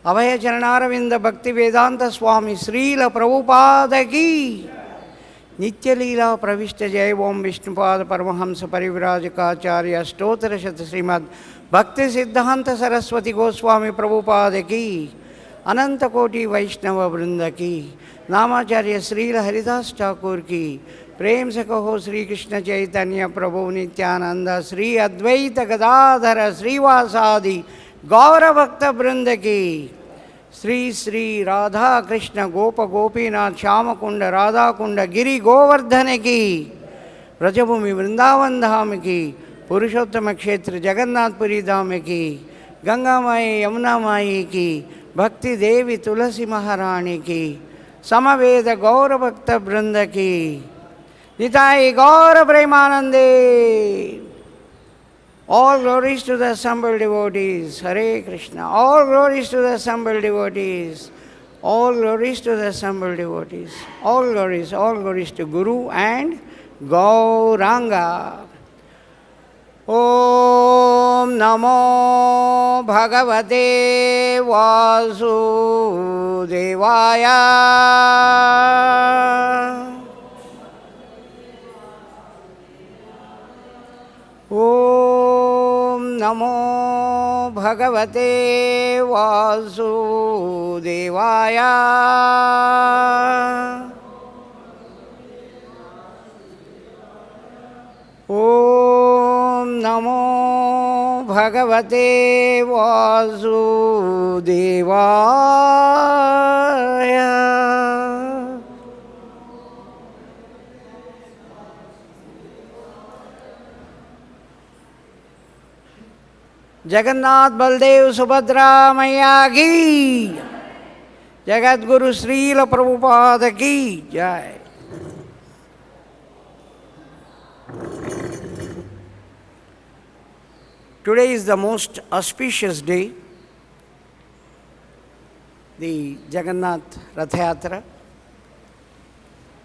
Abhaya Charanaravindha Bhakti Vedanta Swami Srila Prabhupada ki Nitya Leela Pravishta Jai Om Vishnupada Paramahamsa Parivrajaka Acharya Stotra Shata Srimad Bhakti Siddhanta Saraswati Goswami Prabhupada ki Ananta Koti Vaishnava Vrinda ki Namacharya Srila Haridas Thakur ki Prem se kaho Sri Krishna Chaitanya Prabhu Nityananda Sri Advaita Gadadhara Srivasadi Gaura Bhakta Vrinda ki Sri Sri Radha Krishna Gopa Gopinath Shyama Kunda Radha Kunda Giri Govardhana ki Vrajabhumi Vrindavan Dham ki Purushottama Kshetra Jagannath Puri Dham ki Ganga Mai Yamuna Mai ki Bhakti Devi Tulasi Maharani ki Samaveda Gaura Bhakta Vrinda ki Nitai Gaura Premanande. All glories to the assembled devotees. Hare Krishna. All glories to the assembled devotees. All glories to the assembled devotees. All glories to Guru and Gauranga. Om Namo Bhagavate Vasudevaya. Om Namo Bhagavate Vasudevaya. Om Namo Bhagavate Vasudevaya. Jagannath Baldev Subhadra Maya ki Jagat Guru Srila Prabhupada ki Jai. Today is the most auspicious day, the Jagannath Rathayatra,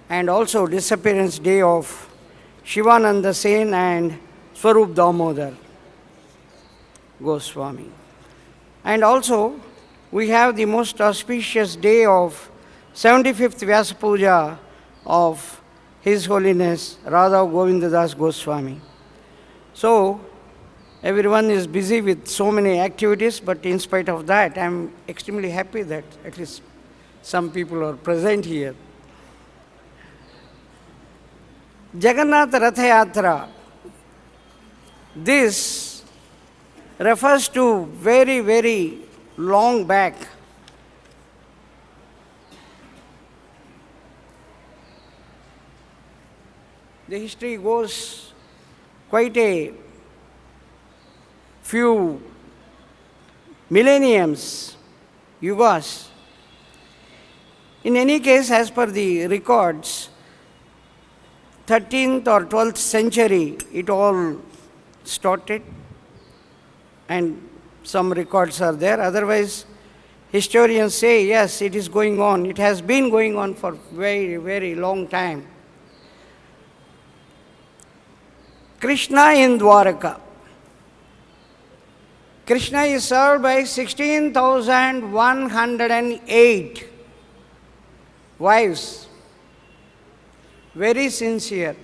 and also disappearance day of Shivananda Sen and Swarup Damodar Goswami. And also, we have the most auspicious day of 75th Vyasa Puja of His Holiness Radha Govindadas Goswami. So, everyone is busy with so many activities, but in spite of that, I am extremely happy that at least some people are present here. Jagannatha Rathayatra, this refers to very, very long back. The history goes quite a few millenniums, yugas. In any case, as per the records, 13th or 12th century, it all started. And some records are there. Otherwise, historians say, yes, it is going on. It has been going on for very, very long time. Krishna in Dwaraka. Krishna is served by 16,108 wives. Very sincere,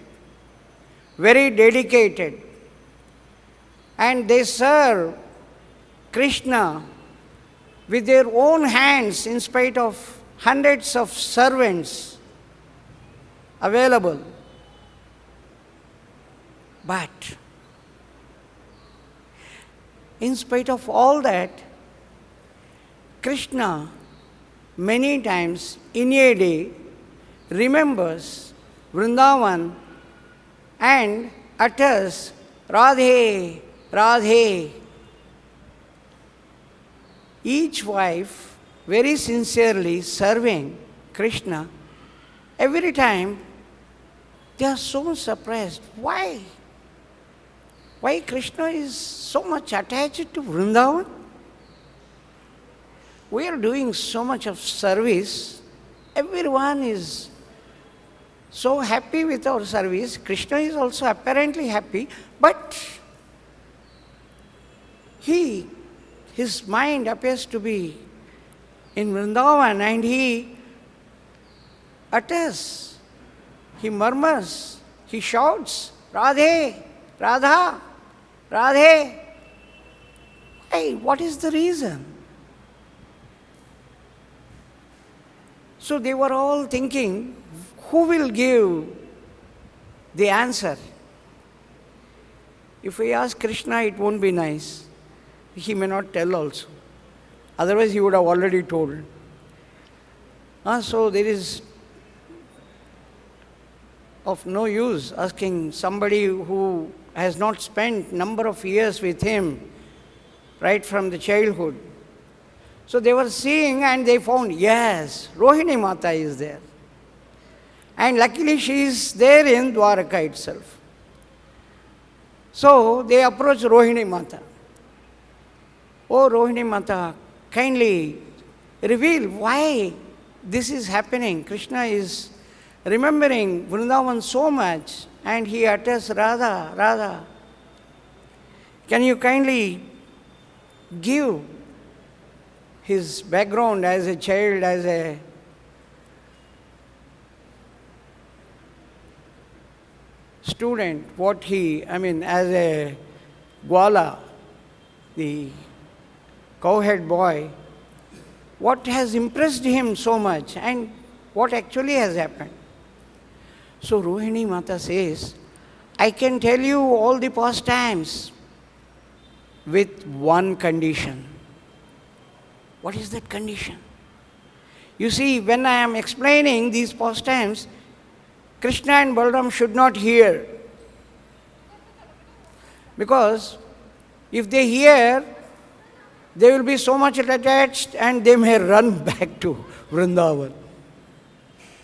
very dedicated. And they serve Krishna with their own hands in spite of hundreds of servants available. But in spite of all that, Krishna many times in a day remembers Vrindavan and utters Radhe, Radhe. Each wife very sincerely serving Krishna. Every time they are so surprised. Why? Why Krishna is so much attached to Vrindavan? We are doing so much of service. Everyone is so happy with our service. Krishna is also apparently happy, but his mind appears to be in Vrindavan, and he utters, he murmurs, he shouts, Radhe, Radha, Radhe. Hey, what is the reason? So they were all thinking, who will give the answer? If we ask Krishna, it won't be nice. He may not tell also. Otherwise, he would have already told. So there is of no use asking somebody who has not spent number of years with him right from the childhood. So they were seeing and they found, yes, Rohini Mata is there. And luckily she is there in Dwaraka itself. So they approached Rohini Mata. Oh, Rohini Mata, kindly reveal why this is happening. Krishna is remembering Vrindavan so much and he utters Radha, Radha. Can you kindly give his background as a child, as a student, as a Gwala, the cowhead boy, what has impressed him so much and what actually has happened? So Rohini Mata says, I can tell you all the pastimes with one condition. What is that condition? You see, when I am explaining these pastimes, Krishna and Balaram should not hear. Because if they hear, they will be so much attached and they may run back to Vrindavan.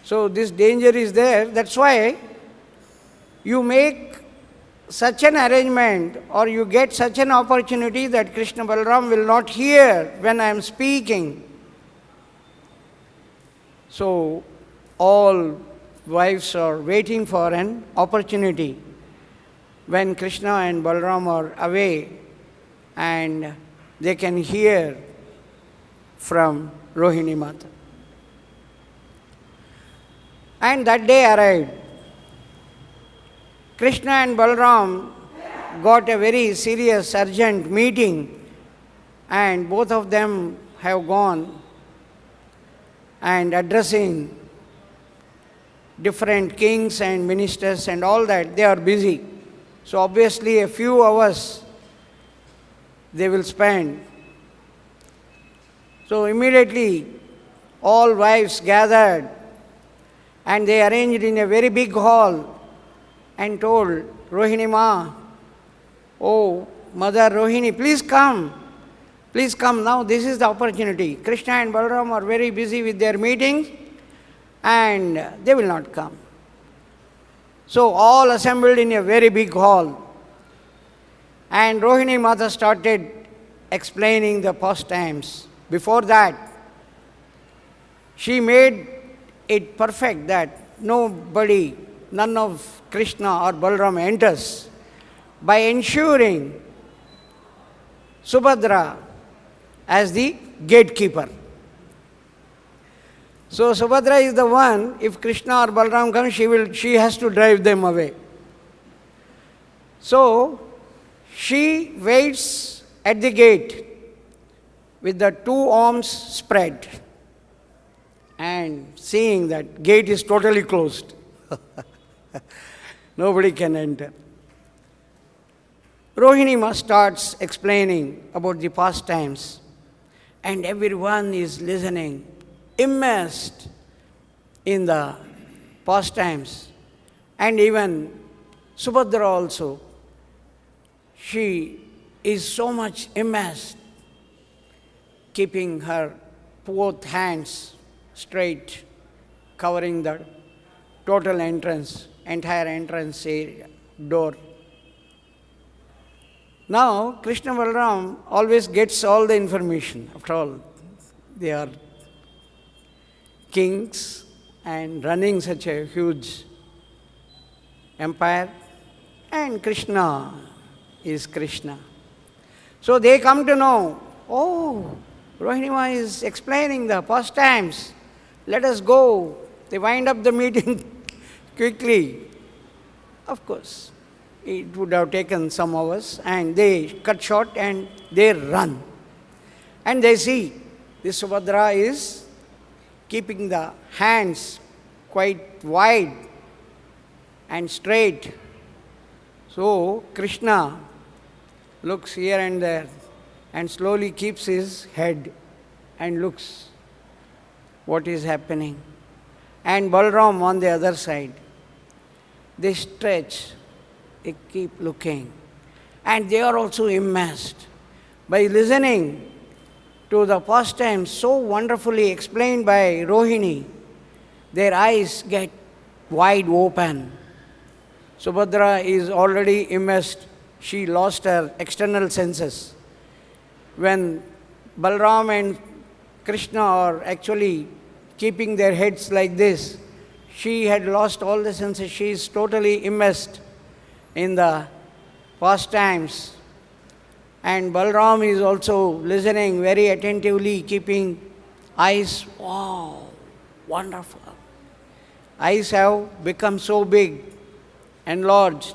So this danger is there. That's why you make such an arrangement or you get such an opportunity that Krishna Balaram will not hear when I am speaking. So all wives are waiting for an opportunity when Krishna and Balaram are away and they can hear from Rohini Mata. And that day arrived. Krishna and Balaram got a very serious, urgent meeting, and both of them have gone and addressing different kings and ministers and all that. They are busy. So obviously a few hours they will spend. So immediately all wives gathered and they arranged in a very big hall and told Rohini Ma, oh, Mother Rohini, please come. Please come now, this is the opportunity. Krishna and Balaram are very busy with their meetings and they will not come. So all assembled in a very big hall. And Rohini Mata started explaining the pastimes. Before that, she made it perfect that none of Krishna or Balaram enters by ensuring Subhadra as the gatekeeper. So Subhadra is the one, if Krishna or Balaram comes, she has to drive them away. So she waits at the gate with the two arms spread and seeing that gate is totally closed. Nobody can enter. Rohini Ma starts explaining about the pastimes and everyone is listening, immersed in the pastimes. And even Subhadra also, she is so much immersed, keeping her both hands straight, covering the total entrance, entire entrance area, door. Now, Krishna Balaram always gets all the information. After all, they are kings and running such a huge empire, and Krishna is Krishna. So they come to know, oh, Rohinima is explaining the pastimes. Let us go. They wind up the meeting quickly. Of course, it would have taken some hours, and they cut short and they run. And they see this Subhadra is keeping the hands quite wide and straight. So Krishna looks here and there and slowly keeps his head and looks what is happening. And Balram on the other side. They stretch, they keep looking. And they are also immersed. By listening to the pastimes so wonderfully explained by Rohini, their eyes get wide open. Subhadra is already immersed. She lost her external senses. When Balram and Krishna are actually keeping their heads like this, she had lost all the senses. She is totally immersed in the pastimes. And Balram is also listening very attentively, keeping eyes, wow, wonderful. Eyes have become so big, enlarged,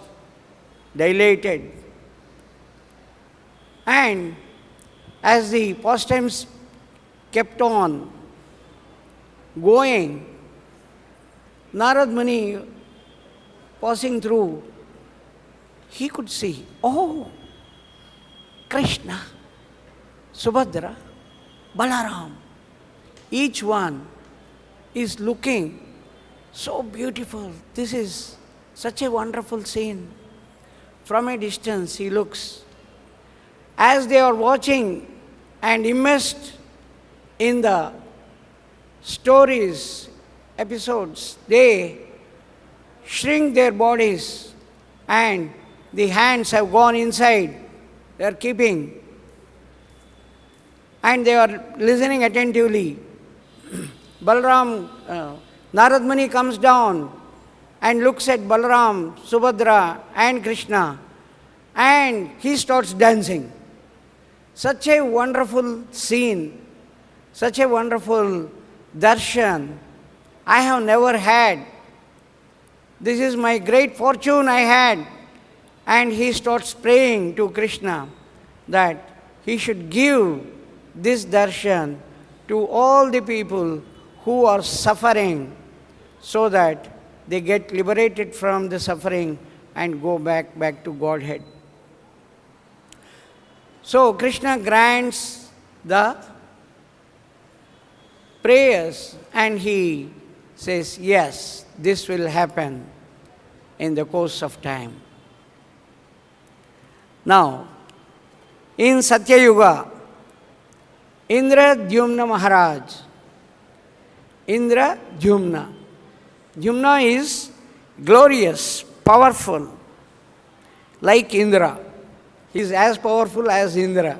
dilated. And as the pastimes kept on going, Narad Muni passing through, he could see, oh, Krishna, Subhadra, Balaram, each one is looking so beautiful. This is such a wonderful scene. From a distance he looks. As they are watching and immersed in the stories, episodes, they shrink their bodies and the hands have gone inside. They are keeping and they are listening attentively. Balaram, Narad Muni comes down and looks at Balaram, Subhadra and Krishna, and he starts dancing. Such a wonderful scene, such a wonderful darshan I have never had. This is my great fortune I had. And he starts praying to Krishna that he should give this darshan to all the people who are suffering, so that they get liberated from the suffering and go back to Godhead. So Krishna grants the prayers and he says, yes, this will happen in the course of time. Now, in Satyayuga, Indradyumna Maharaj, Indradyumna. Dyumna is glorious, powerful, like Indra. He is as powerful as Indra.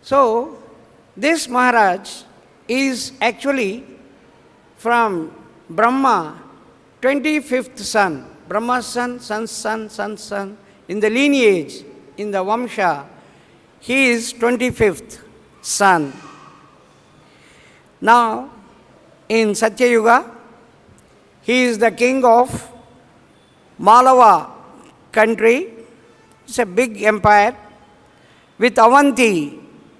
So, this Maharaj is actually from Brahma, 25th son. Brahma's son, son's son, son's son. In the lineage, in the Vamsha, he is 25th son. Now, in Satyayuga, he is the king of Malava country. It's a big empire with Avanti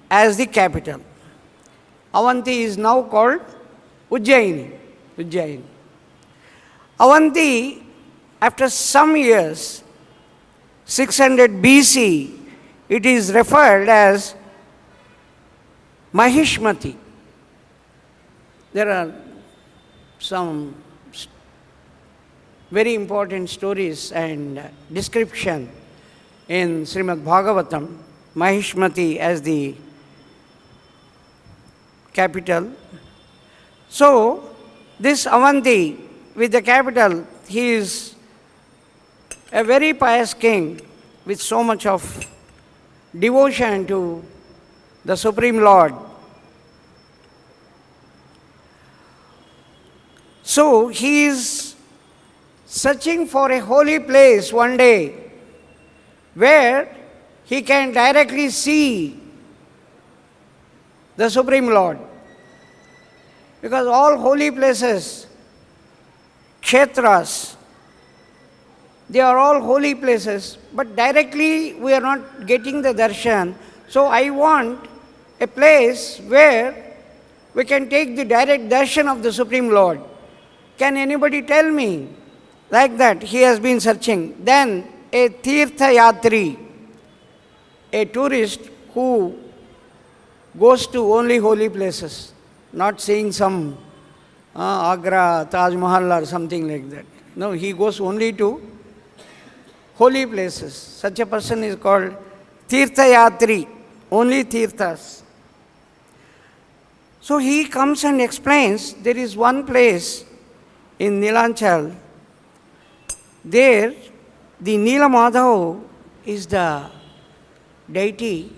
as the capital. Avanti is now called Ujjaini. Avanti, after some years, 600 BC, it is referred as Mahishmati. There are some very important stories and description in Srimad Bhagavatam, Mahishmati as the capital. So, this Avanti with the capital, he is a very pious king with so much of devotion to the Supreme Lord. So, he is searching for a holy place one day where he can directly see the Supreme Lord. Because all holy places, kshetras, they are all holy places, but directly we are not getting the darshan. So I want a place where we can take the direct darshan of the Supreme Lord. Can anybody tell me? Like that, he has been searching. Then a tirtha yatri, a tourist who goes to only holy places, not seeing some Agra, Taj Mahal or something like that. No, he goes only to holy places. Such a person is called tirtha yatri, only tirthas. So he comes and explains there is one place in Nilanchal. There, the Nilamadhav is the deity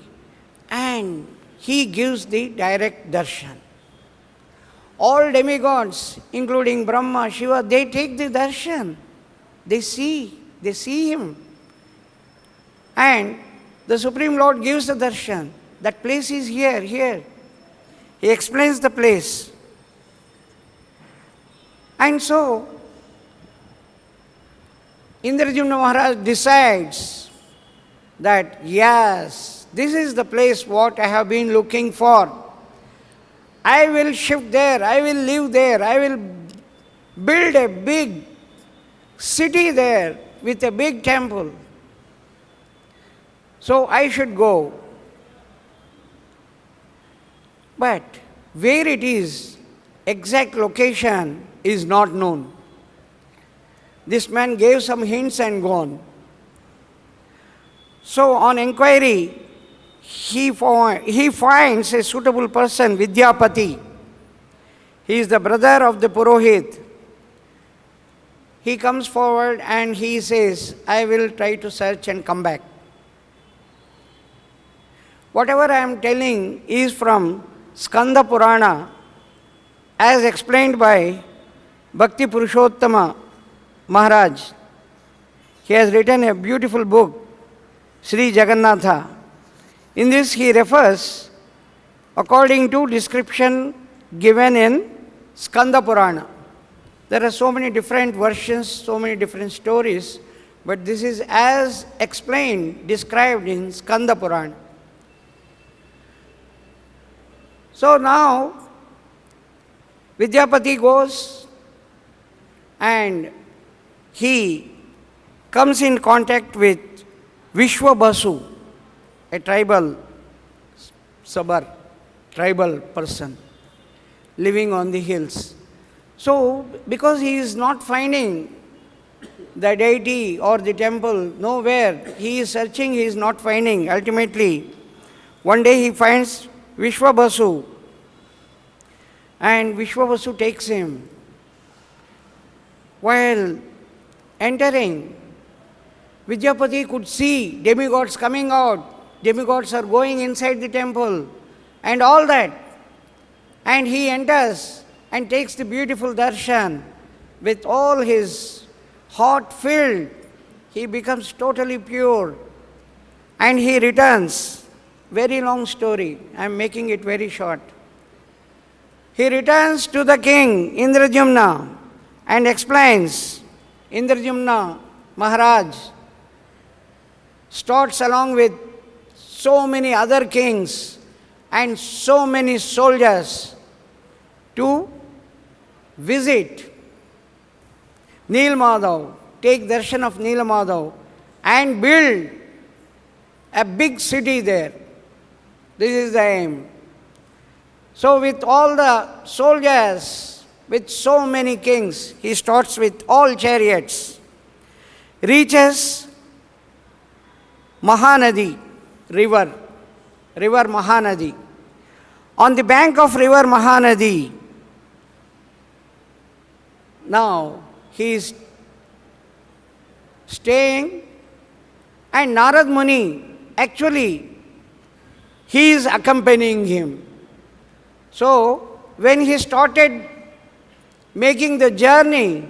and he gives the direct darshan. All demigods, including Brahma, Shiva, they take the darshan. They see him. And the Supreme Lord gives the darshan. That place is here. He explains the place. And so, Indrajumna Maharaj decides that, yes, this is the place what I have been looking for. I will shift there, I will live there, I will build a big city there with a big temple. So I should go. But where it is, exact location is not known. This man gave some hints and gone. So on inquiry, he finds a suitable person, Vidyapati. He is the brother of the Purohit. He comes forward and he says, I will try to search and come back. Whatever I am telling is from Skanda Purana, as explained by Bhakti Purushottama Maharaj. He has written a beautiful book, Sri Jagannatha. In this he refers according to description given in Skanda Purana. There are so many different versions, so many different stories, but this is as explained, described in Skanda Purana. So now, Vidyapati goes and he comes in contact with Vishwabasu, a tribal person living on the hills. So, because he is not finding the deity or the temple nowhere, he is searching, he is not finding. Ultimately, one day he finds Vishwabasu, and Vishwabasu takes him. While entering, Vidyapati could see demigods coming out, demigods are going inside the temple, and all that. And he enters and takes the beautiful darshan with all his heart filled. He becomes totally pure, and he returns. Very long story, I am making it very short. He returns to the king, Indrajumna, and explains. Indrajumna Maharaj starts along with so many other kings and so many soldiers to visit Nilmadhav, take darshan of Nilmadhav and build a big city there. This is the aim. So with all the soldiers, with so many kings, he starts with all chariots, reaches Mahanadi, river Mahanadi. On the bank of river Mahanadi, now he is staying, and Narad Muni, actually, he is accompanying him. So, when he started making the journey,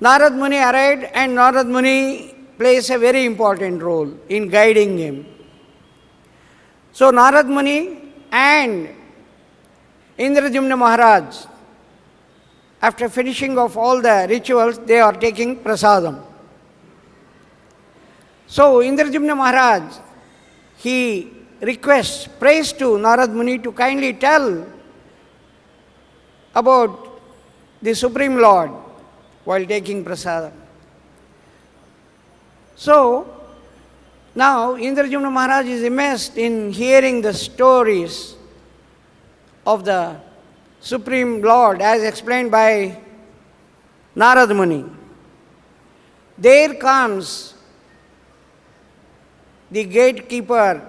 Narad Muni arrived, and Narad Muni plays a very important role in guiding him. So Narad Muni and Indrajumna Maharaj, after finishing of all the rituals, they are taking prasadam. So Indrajumna Maharaj, he requests, prays to Narad Muni to kindly tell about the Supreme Lord while taking prasadam. So now Indrajumna Maharaj is immersed in hearing the stories of the Supreme Lord as explained by Narad Muni. There comes the gatekeeper.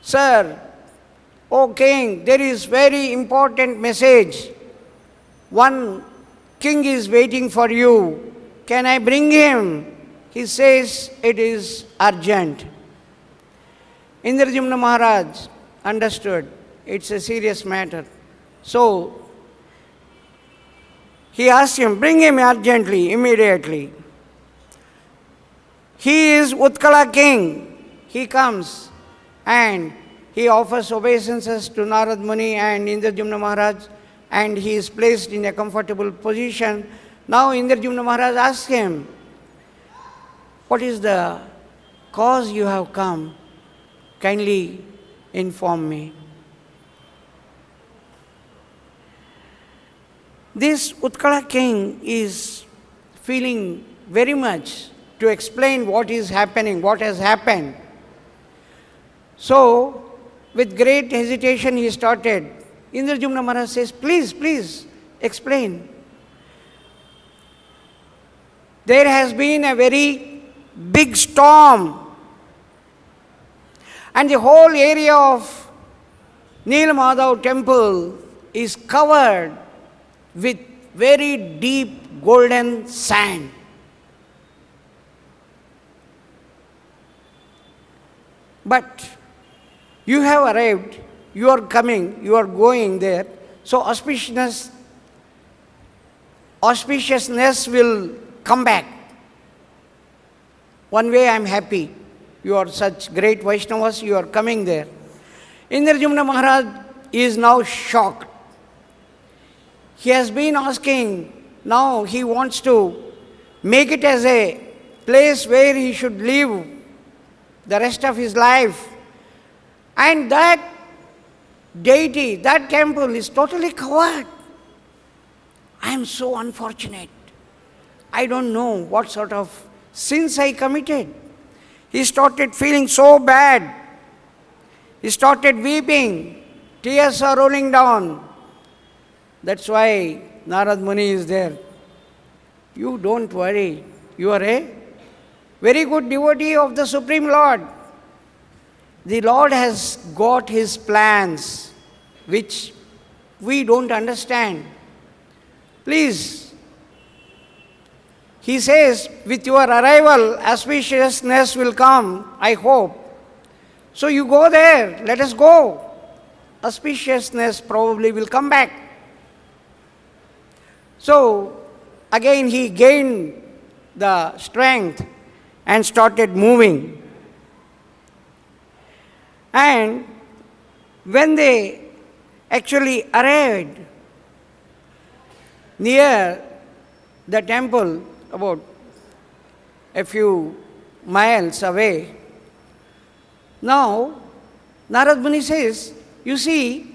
Sir, O king, there is very important message. One king is waiting for you. Can I bring him? He says it is urgent. Indrajumna Maharaj understood it's a serious matter. So he asked him, bring him urgently, immediately. He is Utkala king. He comes and he offers obeisances to Narad Muni and Indrajumna Maharaj, and he is placed in a comfortable position. Now Indrajumna Maharaj asks him, what is the cause you have come? Kindly inform me. This Utkala king is feeling very much to explain what is happening, what has happened. So, with great hesitation he started. Indrajumna Maharaj says, please, explain. There has been a very big storm, and the whole area of Neelamadhav temple is covered with very deep golden sand. But you have arrived, you are coming, you are going there, so auspiciousness will come back. One way I am happy. You are such great Vaishnavas, you are coming there. Indrajumna Maharaj is now shocked. He has been asking, now he wants to make it as a place where he should live the rest of his life. And that deity, that temple is totally covered. I am so unfortunate. I don't know what sort of sins I committed. He started feeling so bad. He started weeping. Tears are rolling down. That's why Narad Muni is there. You don't worry. You are a very good devotee of the Supreme Lord. The Lord has got his plans, which we don't understand. Please, he says, with your arrival, auspiciousness will come, I hope. So you go there, let us go. Auspiciousness probably will come back. So, again he gained the strength and started moving. And when they actually arrived near the temple, about a few miles away, now Narad Muni says, you see,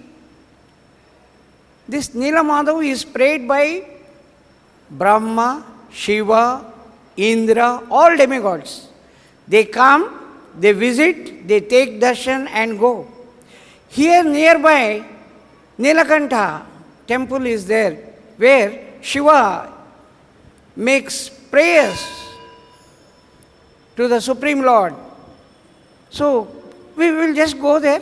this Neelamadhav is prayed by Brahma, Shiva, Indra, all demigods. They come, they visit, they take darshan and go. Here nearby, Nilakantha temple is there, where Shiva makes prayers to the Supreme Lord. So, we will just go there.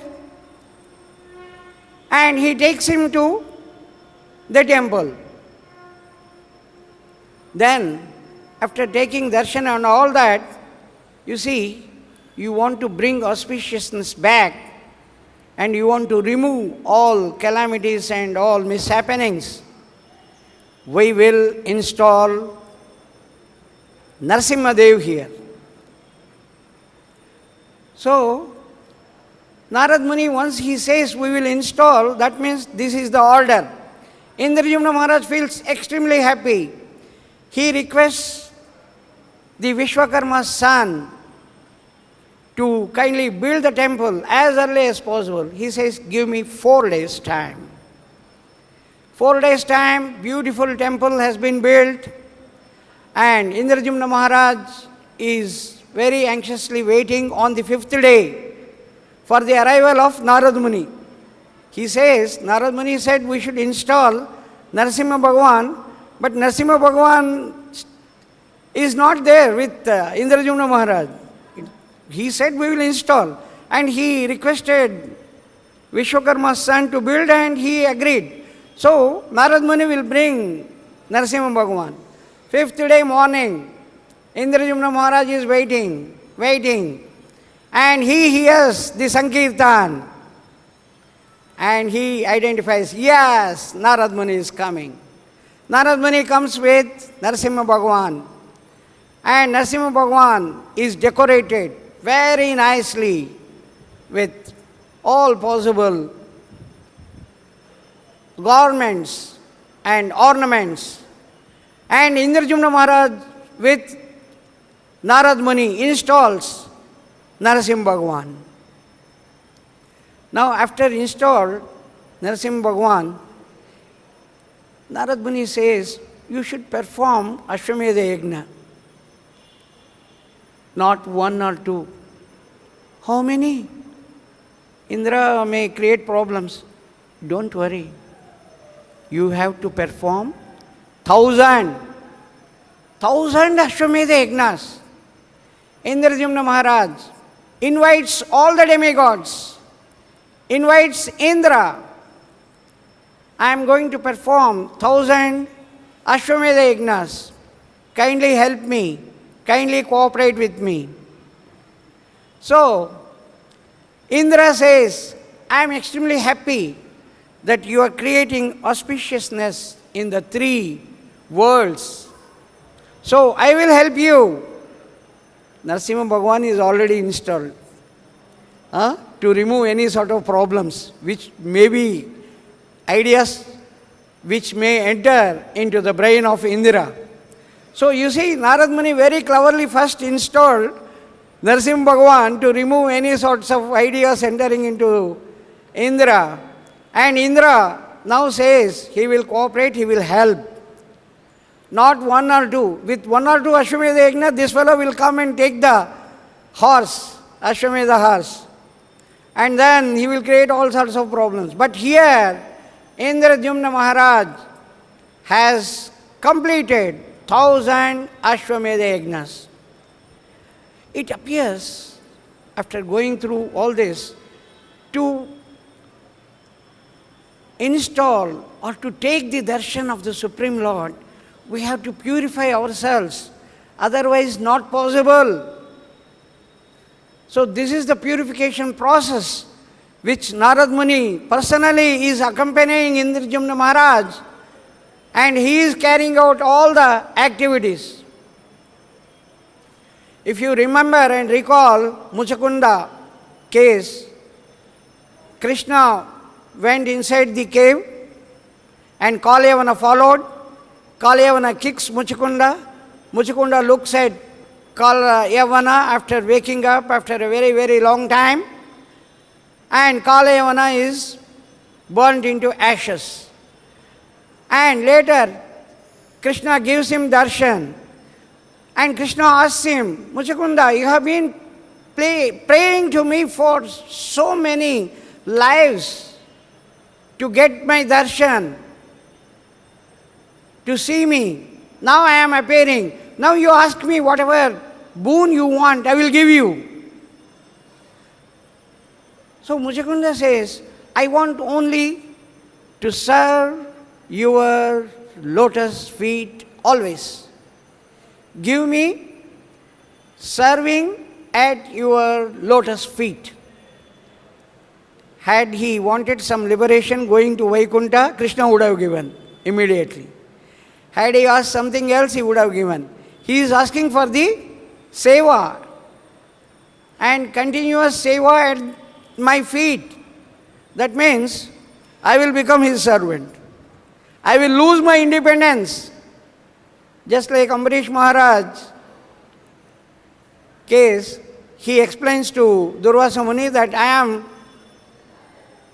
And he takes him to the temple. Then, after taking darshan and all that, you see, you want to bring auspiciousness back and you want to remove all calamities and all mishappenings. We will install Narasimhadev here. So, Narad Muni, once he says we will install, that means this is the order. Indrajumna Maharaj feels extremely happy. He requests the Vishwakarma's son to kindly build the temple as early as possible. He says, give me 4 days time. 4 days time, beautiful temple has been built, and Indrajumna Maharaj is very anxiously waiting on the 5th day for the arrival of Narad Muni. He says, Narad Muni said we should install Narasimha Bhagavan, but Narasimha Bhagavan is not there with Indrajumna Maharaj. He said we will install, and he requested Vishwakarma's son to build, and he agreed. So Narad Muni will bring Narasimha Bhagavan. 5th day morning, Indrajumna Maharaj is waiting, and he hears the Sankirtan, and he identifies, yes, Narad Muni is coming. Narad Muni comes with Narasimha Bhagavan, and Narasimha Bhagavan is decorated very nicely with all possible garments and ornaments. And Indrajumna Maharaj with Narad Muni installs Narasimha Bhagavan. Now after installed Narasimha Bhagavan, Narad Muni says, you should perform Ashwamedha Yajna. Not 1 or 2. How many? Indra may create problems. Don't worry. You have to perform 1,000 Ashwamedha Yajnas. Indrajumna Maharaj invites all the demigods, invites Indra. I am going to perform 1,000 Ashwamedha Yajnas. Kindly help me. Kindly cooperate with me. So, Indra says, I am extremely happy that you are creating auspiciousness in the 3 worlds. So, I will help you. Narasimha Bhagavan is already installed to remove any sort of problems, which may be ideas which may enter into the brain of Indra. So you see, Narad Muni very cleverly first installed Narasimha Bhagavan to remove any sorts of ideas entering into Indra. And Indra now says he will cooperate, he will help. Not 1 or 2. With 1 or 2 Ashwamedha Yajna, this fellow will come and take the horse, Ashwamedha horse. And then he will create all sorts of problems. But here, Indrajumna Maharaj has completed 1,000 Ashwamedha Yajnas. It appears, after going through all this, to install or to take the darshan of the Supreme Lord, we have to purify ourselves, otherwise not possible. So this is the purification process which Narad Muni personally is accompanying Indrajumna Maharaj, and he is carrying out all the activities. If you remember and recall Muchakunda case, Krishna went inside the cave and Kalyavana followed. Kalyavana kicks Muchakunda. Muchakunda looks at Kalyavana after waking up after a very, very long time, and Kalyavana is burnt into ashes. And later, Krishna gives him darshan. And Krishna asks him, Muchakunda, you have been praying to me for so many lives to get my darshan, to see me. Now I am appearing. Now you ask me whatever boon you want, I will give you. So Muchakunda says, I want only to serve your lotus feet always. Give me serving at your lotus feet. Had he wanted some liberation going to Vaikuntha, Krishna would have given immediately. Had he asked something else, he would have given. He is asking for the seva and continuous seva at my feet. That means I will become his servant. I will lose my independence. Just like Ambarish Maharaj case, he explains to Durvasa Muni that I am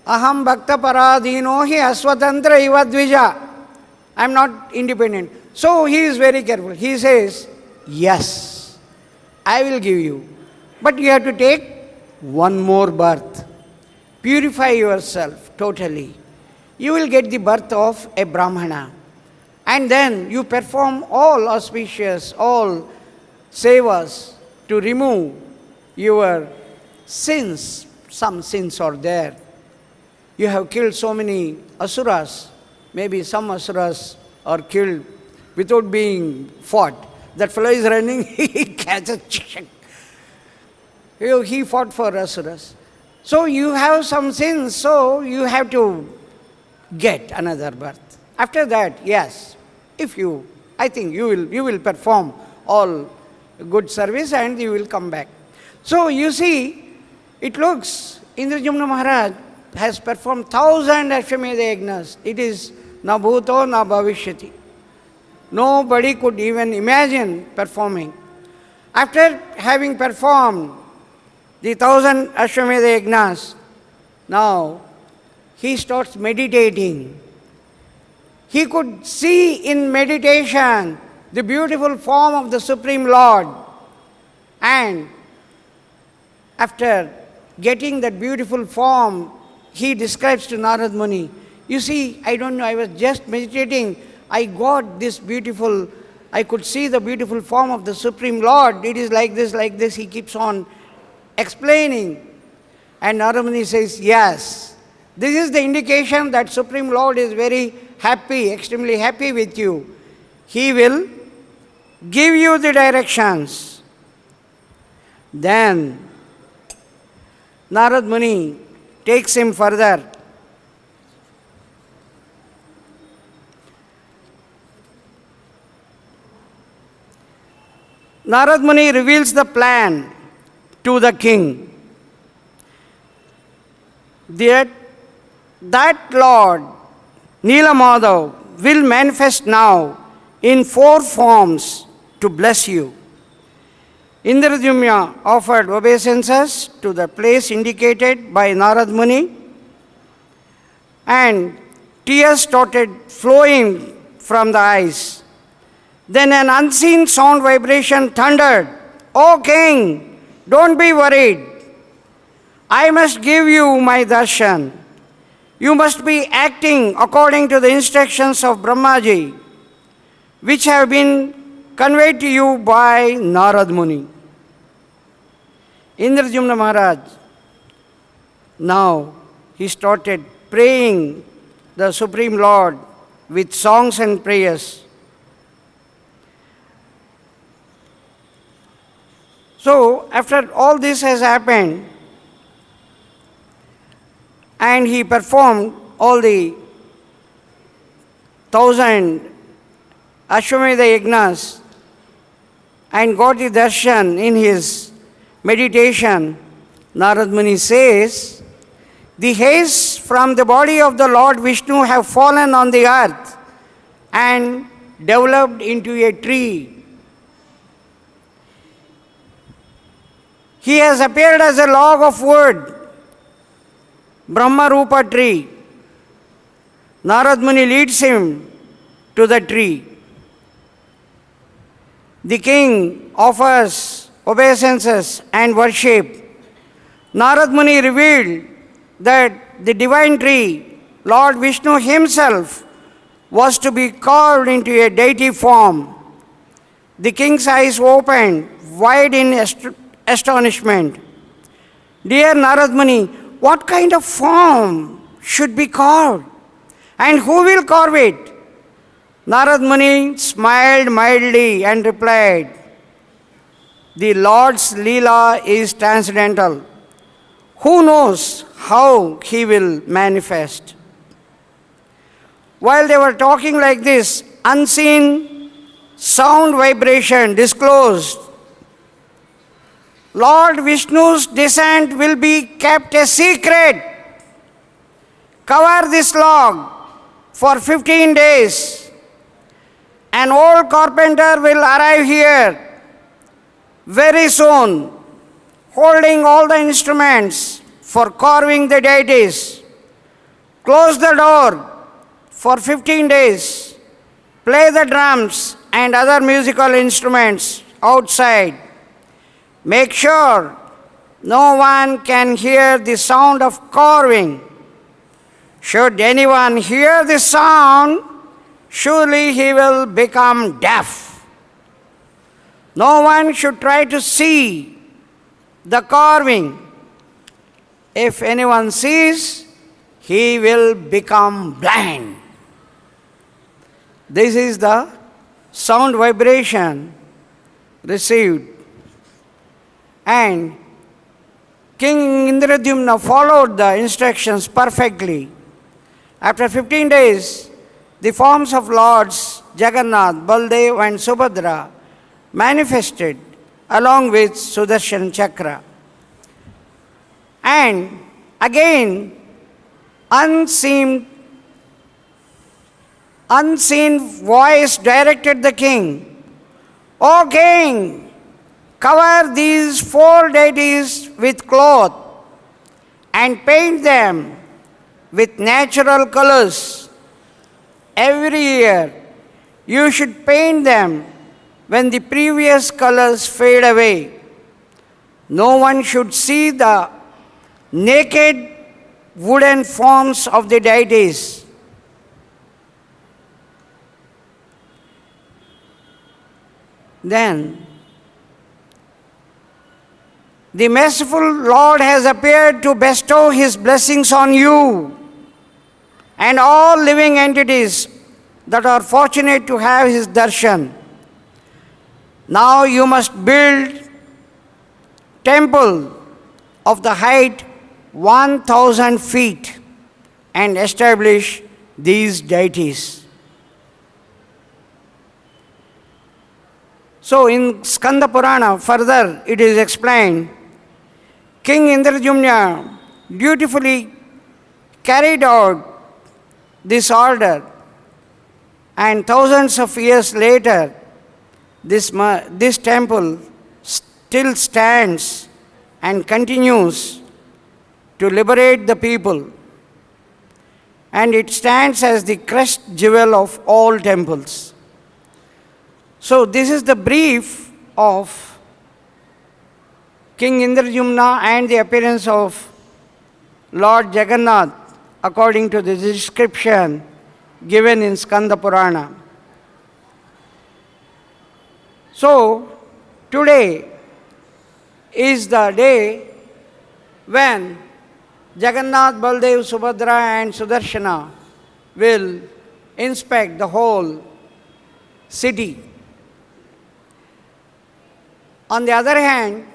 aham bhakta paradhino hi aswatantra iva dvija. I am not independent. So he is very careful. He says, yes, I will give you. But you have to take one more birth. Purify yourself totally. You will get the birth of a Brahmana. And then you perform all auspicious, all sevas to remove your sins. Some sins are there. You have killed so many asuras. Maybe some asuras are killed without being fought. That fellow is running, he catches chicken. He fought for asuras. So you have some sins, so you have to get another birth. After that, yes, I think you will perform all good service and you will come back. So you see, it looks, Indrajumna Maharaj has performed 1,000 Ashwamedha yajnas. It is na bhuto na bhavishyati. Nobody could even imagine performing. After having performed the 1,000 Ashwamedha yajnas, now he starts meditating. He could see in meditation the beautiful form of the Supreme Lord. And after getting that beautiful form, he describes to Narad Muni, you see, I don't know, I was just meditating, I got this beautiful, I could see the beautiful form of the Supreme Lord. It is like this, he keeps on explaining. And Narad Muni says, yes, this is the indication that Supreme Lord is very happy, extremely happy with you. He will give you the directions. Then Narad Muni takes him further. Narad Muni reveals the plan to the king. That Lord Nila Madhav will manifest now in 4 forms to bless you. Indradyumna offered obeisances to the place indicated by Narad Muni, and tears started flowing from the eyes. Then an unseen sound vibration thundered, "O king, don't be worried. I must give you my darshan. You must be acting according to the instructions of Brahmaji, which have been conveyed to you by Narad Muni." Indradyumna Maharaj, now he started praying the Supreme Lord with songs and prayers. So, after all this has happened, and he performed all the 1,000 Ashwamedha yajnas and got the darshan in his meditation, Narad Muni says, the hairs from the body of the Lord Vishnu have fallen on the earth and developed into a tree. He has appeared as a log of wood, Brahma Rupa tree. Narad Muni leads him to the tree. The king offers obeisances and worship. Narad Muni revealed that the divine tree, Lord Vishnu himself, was to be carved into a deity form. The king's eyes opened wide in astonishment. Dear Narad Muni, what kind of form should be carved? And who will carve it? Narad Muni smiled mildly and replied, the Lord's Leela is transcendental. Who knows how he will manifest? While they were talking like this, unseen sound vibration disclosed Lord Vishnu's descent will be kept a secret. Cover this log for 15 days. An old carpenter will arrive here very soon, holding all the instruments for carving the deities. Close the door for 15 days. Play the drums and other musical instruments outside. Make sure no one can hear the sound of carving. Should anyone hear the sound, surely he will become deaf. No one should try to see the carving. If anyone sees, he will become blind. This is the sound vibration received. And King Indradyumna followed the instructions perfectly. After 15 days, the forms of Lords Jagannath, Baldev and Subhadra manifested along with Sudarshan Chakra. And again, unseen voice directed the king, "O king, cover these 4 deities with cloth and paint them with natural colors. Every year you should paint them when the previous colors fade away. No one should see the naked wooden forms of the deities." Then, "The merciful Lord has appeared to bestow His blessings on you and all living entities that are fortunate to have His darshan. Now you must build temple of the height 1,000 feet and establish these deities." So in Skanda Purana, further it is explained, King Indradyumna dutifully carried out this order, and thousands of years later, this temple still stands and continues to liberate the people. And it stands as the crest jewel of all temples. So this is the brief of King Indradyumna and the appearance of Lord Jagannath according to the description given in Skanda Purana. So today is the day when Jagannath, Baldev, Subhadra and Sudarshana will inspect the whole city. On the other hand,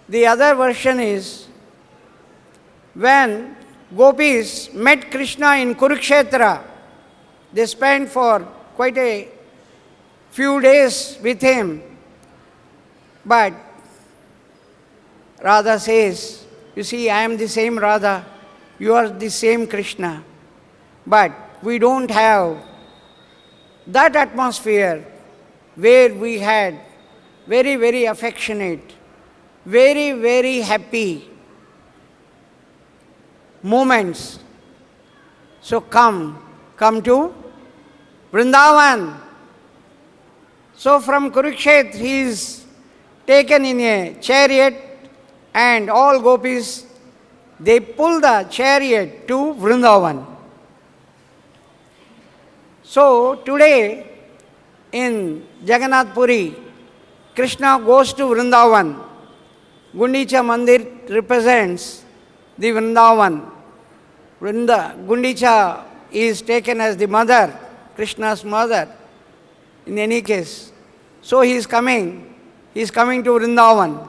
the other version is when gopis met Krishna in Kurukshetra, they spent for quite a few days with him. But Radha says, "You see, I am the same Radha, you are the same Krishna. But we don't have that atmosphere where we had very, very affectionate, very, very happy moments. So come to Vrindavan." So from Kurukshetra he is taken in a chariot, and all gopis, they pull the chariot to Vrindavan. So today in Jagannath Puri, Krishna goes to Vrindavan. Gundicha Mandir represents the Vrindavan. Gundicha is taken as the mother, Krishna's mother, in any case. So he is coming to Vrindavan.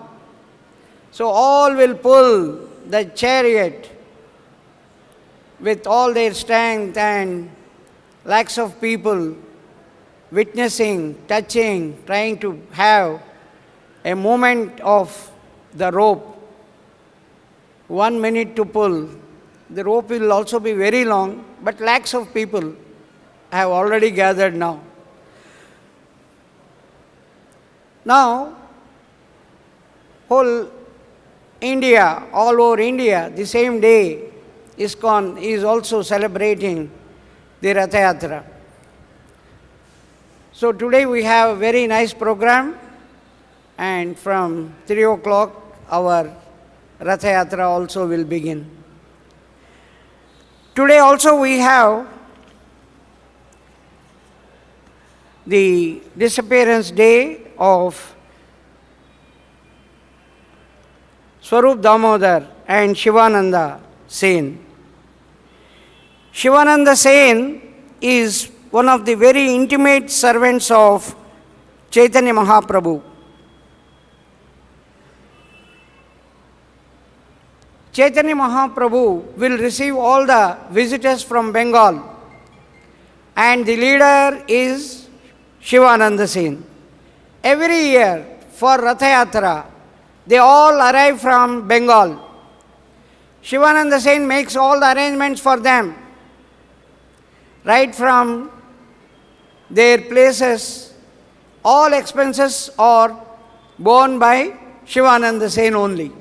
So all will pull the chariot with all their strength, and lakhs of people witnessing, touching, trying to have a movement of the rope, 1 minute to pull, the rope will also be very long, but lakhs of people have already gathered now. Now, whole India, all over India, the same day, ISKCON is also celebrating the Rathayatra. So today we have a very nice program, and from 3 o'clock our Rathayatra also will begin. Today also we have the disappearance day of Swarup Damodar and Shivananda Sen. Shivananda Sen is one of the very intimate servants of Chaitanya Mahaprabhu. Chaitanya Mahaprabhu will receive all the visitors from Bengal, and the leader is Shivananda Sen. Every year for Rathayatra, they all arrive from Bengal. Shivananda Sen makes all the arrangements for them, right from their places. All expenses are borne by Shivananda Sen only.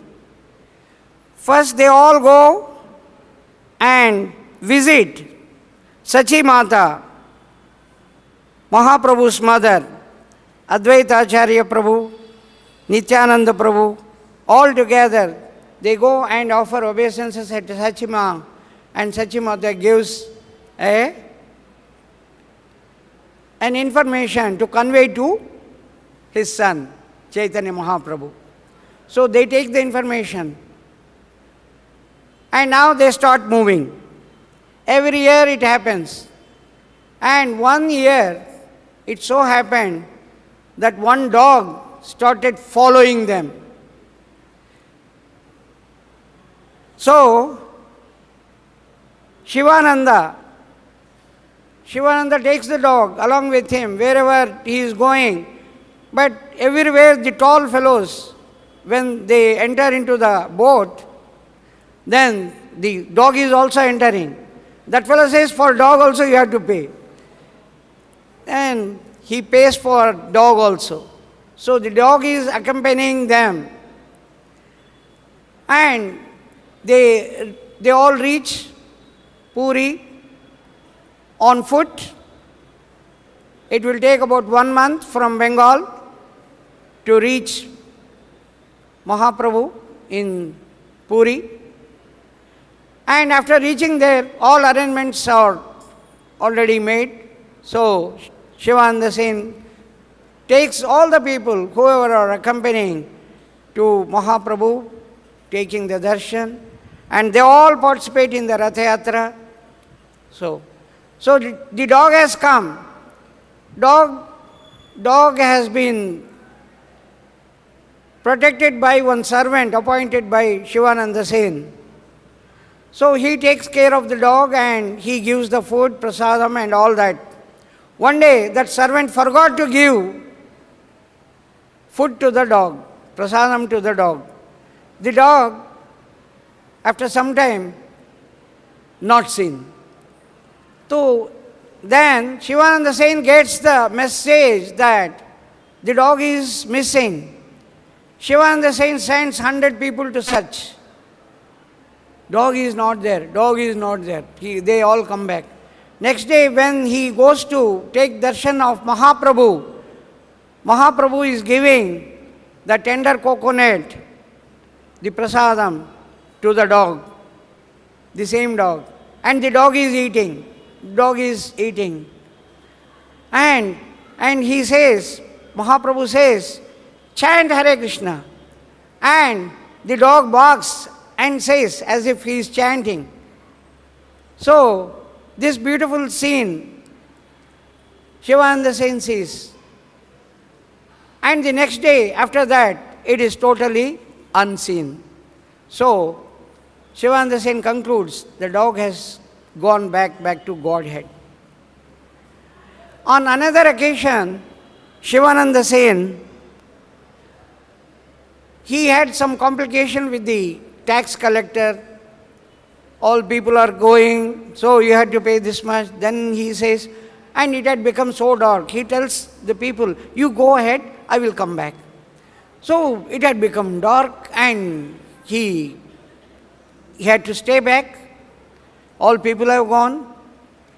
First they all go and visit Sachi Mata, Mahaprabhu's mother, Advaita Acharya Prabhu, Nityananda Prabhu, all together they go and offer obeisances at Sachima, and Sachimata gives an information to convey to his son, Chaitanya Mahaprabhu. So they take the information, and now they start moving. Every year it happens. And one year it so happened that one dog started following them. So Shivananda takes the dog along with him wherever he is going. But everywhere the tall fellows, when they enter into the boat, then the dog is also entering. That fellow says, for dog also you have to pay. And he pays for dog also. So the dog is accompanying them. And they all reach Puri on foot. It will take about 1 month from Bengal to reach Mahaprabhu in Puri. And after reaching there, all arrangements are already made. So Shivananda Sen takes all the people, whoever are accompanying to Mahaprabhu, taking the darshan, and they all participate in the Rathayatra. So the dog has come. Dog has been protected by one servant appointed by Shivananda Sen. So he takes care of the dog and he gives the food, prasadam and all that. One day that servant forgot to give food to the dog, prasadam to the dog. The dog, after some time, not seen. So then Shivananda Sen gets the message that the dog is missing. Shivananda Sen sends 100 people to search. Dog is not there, dog is not there. They all come back. Next day when he goes to take darshan of Mahaprabhu, Mahaprabhu is giving the tender coconut, the prasadam, to the dog, the same dog. And the dog is eating. And he says, Mahaprabhu says, chant Hare Krishna. And the dog barks and says as if he is chanting. So this beautiful scene, Shivananda Sen sees. And the next day after that, it is totally unseen. So Shivananda Sen concludes the dog has gone back to Godhead. On another occasion, Shivananda Sen he had some complication with the tax collector. All people are going, so you had to pay this much. Then he says, and it had become so dark. He tells the people, you go ahead, I will come back. So it had become dark and he had to stay back. All people have gone.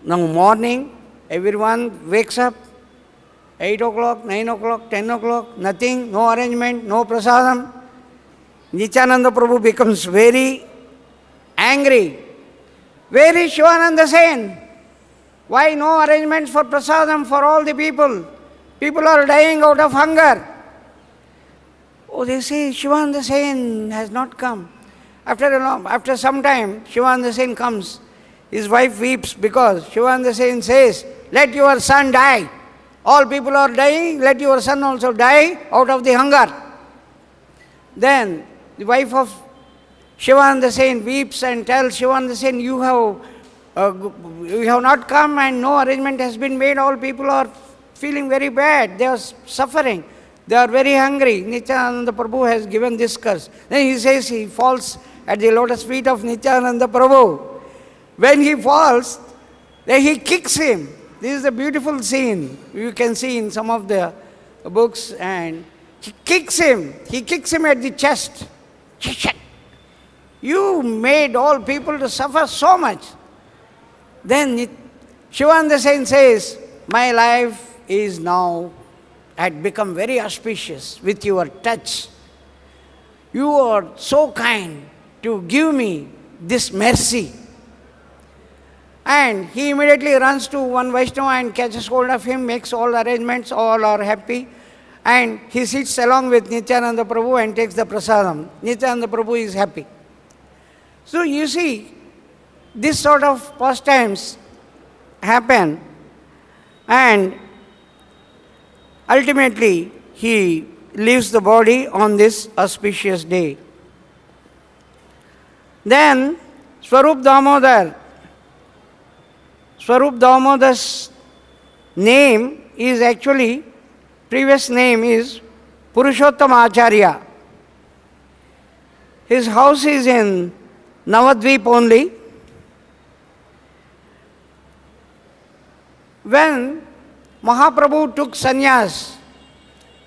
Now morning, everyone wakes up. 8 o'clock, 9 o'clock, 10 o'clock, nothing, no arrangement, no prasadam. Nityananda Prabhu becomes very angry. Where is Shivananda Sen? Why no arrangements for prasadam for all the people? People are dying out of hunger. Oh, they say Shivananda Sen has not come. After some time, Shivananda Sen comes. His wife weeps because Shivananda Sen says, let your son die. All people are dying, let your son also die out of the hunger. Then the wife of Shivananda Sen weeps and tells Shivananda Sen, you have not come and no arrangement has been made. All people are feeling very bad. They are suffering. They are very hungry. Nityananda Prabhu has given this curse. Then he says he falls at the lotus feet of Nityananda Prabhu. When he falls, then he kicks him. This is a beautiful scene. You can see in some of the books. And he kicks him. He kicks him at the chest. You made all people to suffer so much. Then Shivananda Sen says, my life is now had become very auspicious with your touch. You are so kind to give me this mercy. And he immediately runs to one Vaishnava and catches hold of him, makes all arrangements, all are happy. And he sits along with Nityananda Prabhu and takes the prasadam. Nityananda Prabhu is happy. So you see, this sort of pastimes happen, and ultimately he leaves the body on this auspicious day. Then Swarup Damodar's name is actually, previous name is Purushottama Acharya. His house is in Navadvip only. When Mahaprabhu took sannyas,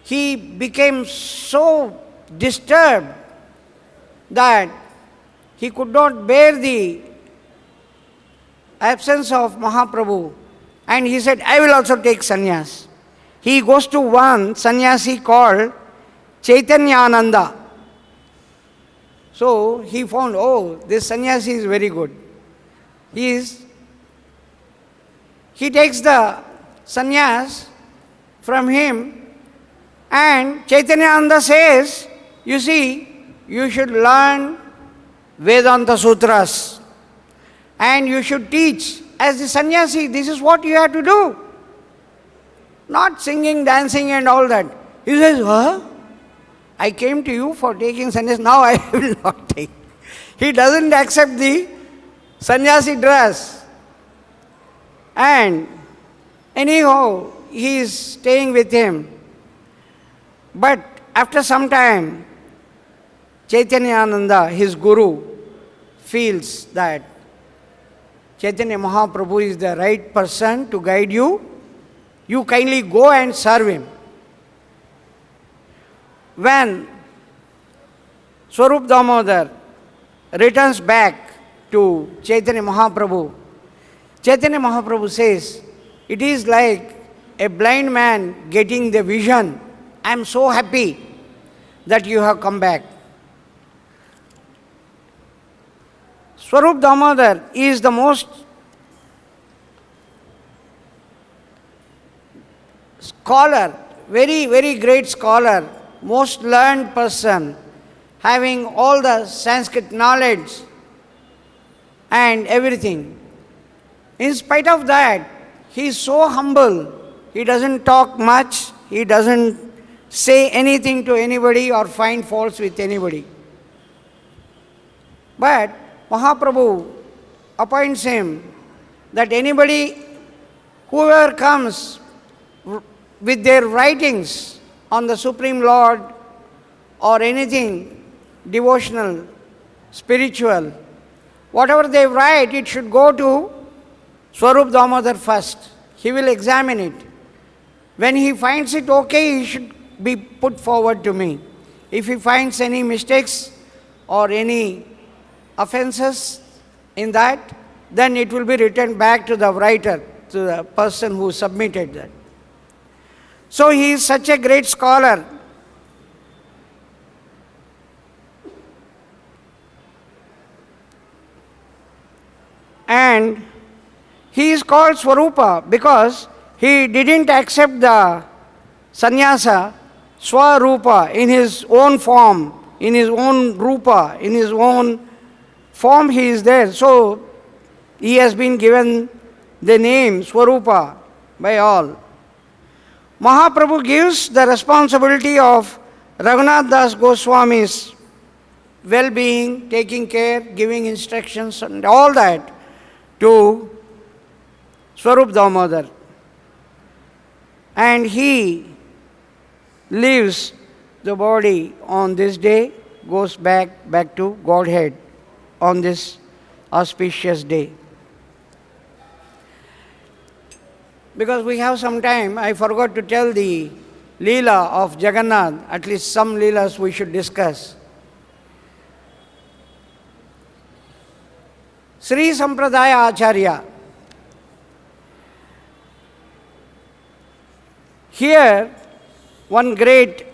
he became so disturbed that he could not bear the absence of Mahaprabhu, and he said, I will also take sannyas. He goes to one sannyasi called Chaitanyananda. So he found, oh, this sannyasi is very good. He takes the sannyas from him, and Chaitanyananda says, you see, you should learn Vedanta Sutras and you should teach. As the sannyasi, this is what you have to do. Not singing, dancing and all that. He says, I came to you for taking sannyas, now I will not take. He doesn't accept the sannyasi dress. And anyhow, he is staying with him. But after some time, Chaitanyananda, his guru, feels that Chaitanya Mahaprabhu is the right person to guide you. You kindly go and serve him. When Swarup Damodar returns back to Chaitanya Mahaprabhu, Chaitanya Mahaprabhu says, it is like a blind man getting the vision. I am so happy that you have come back. Swarup Damodar is the most scholar, very, very great scholar, most learned person, having all the Sanskrit knowledge and everything. In spite of that, he is so humble. He doesn't talk much. He doesn't say anything to anybody or find faults with anybody. But Mahaprabhu appoints him that anybody, whoever comes with their writings on the Supreme Lord or anything devotional, spiritual, whatever they write, it should go to Swarup Damodar first. He will examine it. When he finds it okay, he should be put forward to me. If he finds any mistakes or any offenses in that, then it will be returned back to the writer, to the person who submitted that. So he is such a great scholar. And he is called Swarupa because he didn't accept the sannyasa, Swarupa, in his own form, in his own rupa, in his own form he is there. So he has been given the name Swarupa by all. Mahaprabhu gives the responsibility of Raghunath Das Goswami's well-being, taking care, giving instructions and all that to Swarup Damodar. And he leaves the body on this day, goes back to Godhead on this auspicious day. Because we have some time, I forgot to tell the Leela of Jagannath, at least some Leelas we should discuss. Sri Sampradaya Acharya. Here, one great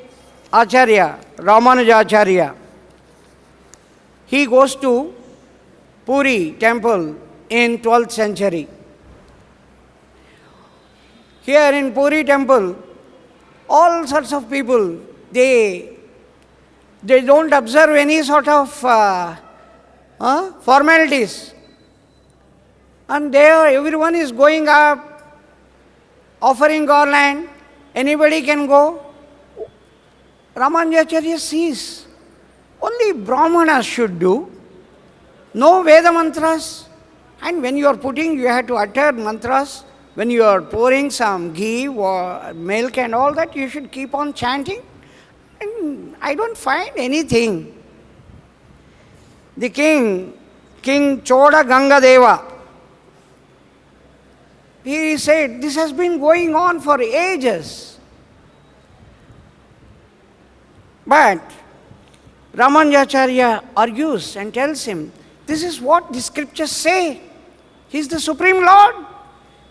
Acharya, Ramanuja Acharya, he goes to Puri temple in 12th century. Here in Puri temple, all sorts of people, they don't observe any sort of formalities. And there everyone is going up, offering garland, anybody can go. Ramanujacharya sees, only Brahmanas should do, no Veda mantras. And when you are putting, you have to utter mantras. When you are pouring some ghee or milk and all that, you should keep on chanting. And I don't find anything. The king Choda Ganga Deva, he said, this has been going on for ages. But Ramanujacharya argues and tells him, this is what the scriptures say. He is the Supreme Lord.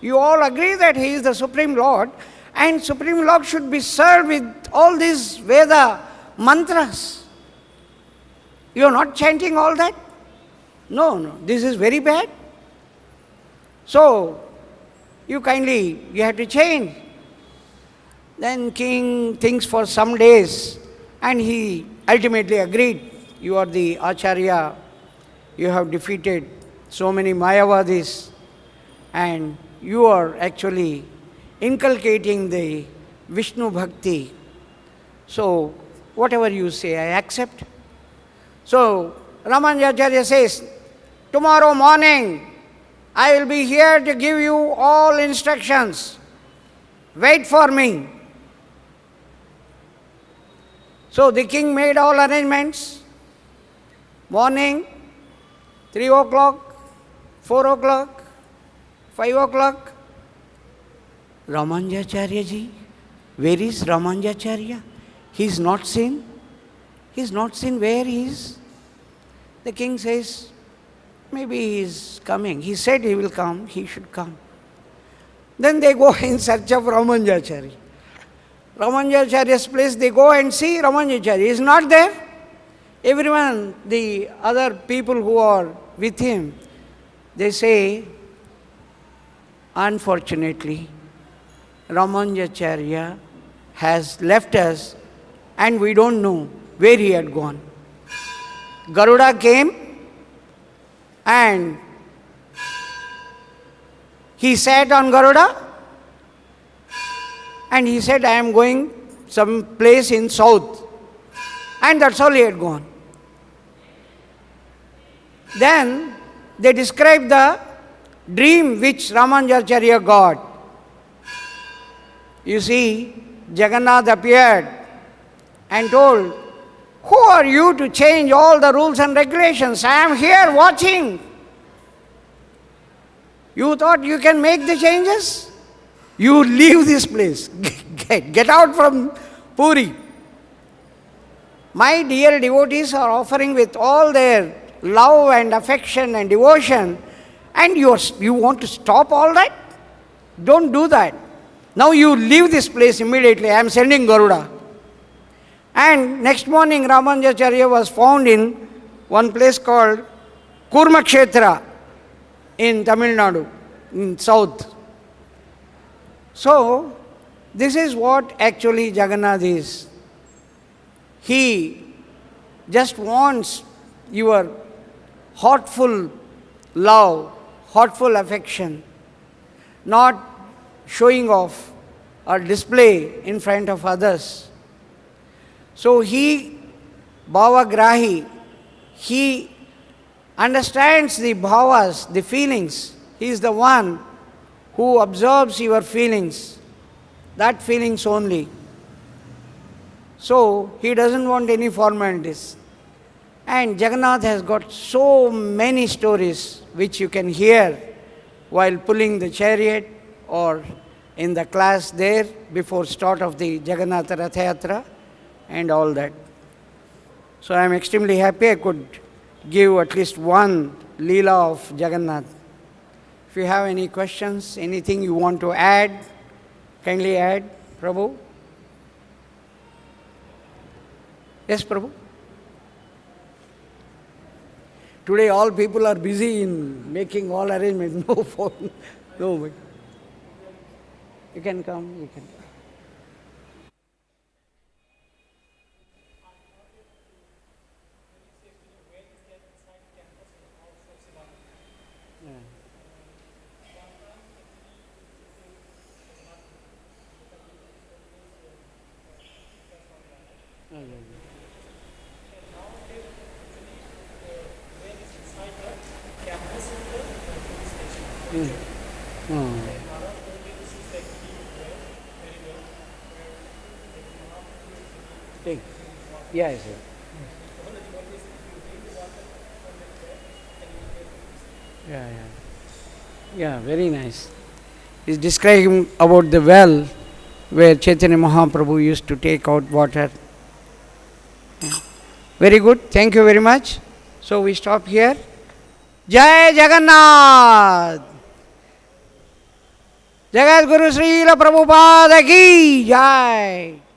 You all agree that he is the Supreme Lord, and Supreme Lord should be served with all these Veda mantras. You are not chanting all that? No, this is very bad. So, you have to change. Then king thinks for some days, and he ultimately agreed. You are the Acharya, you have defeated so many Mayavadis, and you are actually inculcating the Vishnu Bhakti. So, whatever you say, I accept. So, Ramanujacharya says, tomorrow morning, I will be here to give you all instructions. Wait for me. So, the king made all arrangements. Morning, 3 o'clock, 4 o'clock, 5 o'clock. Ramanujacharya ji, where is Ramanujacharya? He is not seen. He is not seen where he is. The king says, maybe he is coming. He said he will come, he should come. Then they go in search of Ramanujacharya. Ramanujacharya's place, they go and see Ramanujacharya. He is not there. Everyone, the other people who are with him, they say, unfortunately, Ramanujacharya has left us and we don't know where he had gone. Garuda came and he sat on Garuda and he said, I am going some place in south. And that's all he had gone. Then they describe the dream which Ramanujacharya got. You see, Jagannatha appeared and told, Who are you to change all the rules and regulations? I am here watching. You thought you can make the changes? You leave this place. Get out from Puri. My dear devotees are offering with all their love and affection and devotion, and you want to stop all that? Don't do that. Now you leave this place immediately. I am sending Garuda. And next morning Ramanujacharya was found in one place called Kurmakshetra in Tamil Nadu, in south. So, this is what actually Jagannath is. He just wants your heartful love, heartful affection, not showing off or display in front of others. So he, Bhavagrahi, he understands the bhavas, the feelings. He is the one who observes your feelings, that feelings only. So he doesn't want any formalities. And Jagannath has got so many stories which you can hear while pulling the chariot or in the class there before start of the Jagannatha Rathayatra and all that. So I am extremely happy I could give at least one Leela of Jagannath. If you have any questions, anything you want to add, kindly add, Prabhu. Yes, Prabhu. Today all people are busy in making all arrangements. No phone. No. You can come, you can come. Yes, sir. Yeah, very nice. He's describing about the well where Chaitanya Mahaprabhu used to take out water. Very good. Thank you very much. So we stop here. Jai Jagannath! Jagat Guru Srila Prabhupada ki Jai!